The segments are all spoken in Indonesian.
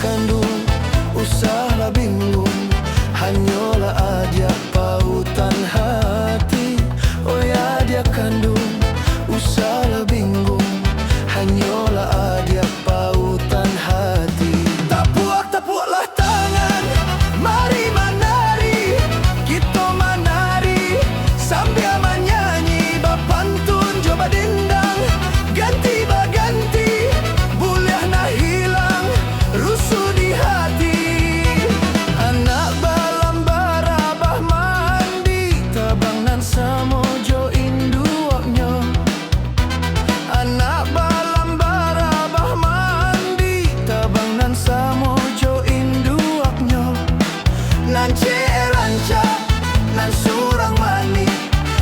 kandung, usahlah bingung, hanyalah aja pautan hati. Oh ya dia kandung, usahlah bingung, hanyalah aja pautan hati. Tapuak-tapuaklah tangan, mari menari, kita menari sambil menyanyi bapantun coba dendang, ganti baganti, boleh nak hilang rusuh di hati. Anak balambara bah mandi, tabang nan samojo induaknya. Anak balambara bah mandi, tabang nan samojo induaknya. Nan ranca, nan surang mani,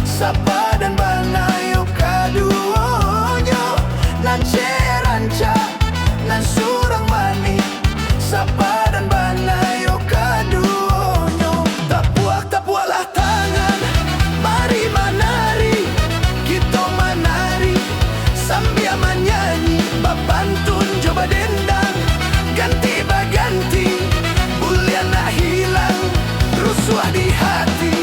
sapa dan banayo kaduanya. Nan ranca, nan surang mani, sapa dan banayo kaduanya. Tapuak-tapuaklah tangan, mari menari, kita menari sambil menyanyi bapantun coba dendang, ganti baganti, boleh nak hilang rusuh di hati.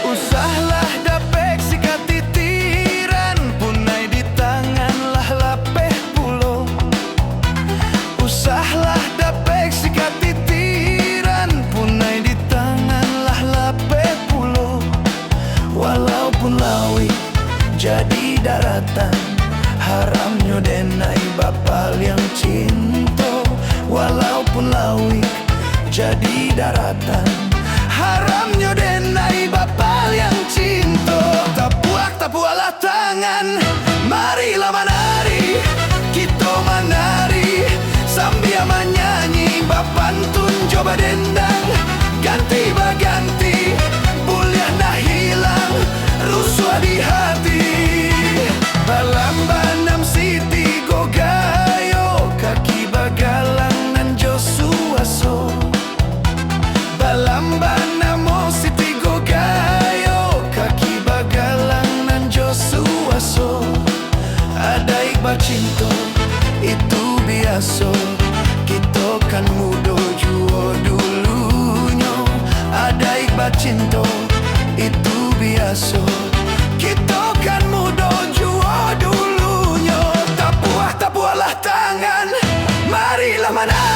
Usahlah dapek sikat titiran, punai di tangan lah lapeh pulo. Usahlah dapek sikat titiran, punai di tangan lah lapeh pulo. Walaupun lawi jadi daratan, haramnya denai bapal yang cinta. Walaupun lawi jadi daratan, haramnya denai bapal yang cinta. Tapuak-tapuaklah tangan, marilah menari, kita menari sambil menyanyi bapantun coba dendang, ganti baganti, boleh nak hilang rusuh di hati. Balambanam siti gogayo, kaki bagalang nan josuaso. Balambanamo siti gogayo, kaki bagalang nan josuaso. Ada ikhbar cinta itu biasa, kita kan muda jua dulunya. Ada ikhbar cinta itu biasa, kita kan muda jua dulunya. Tapuak-tapuaklah tangan, marilah menari.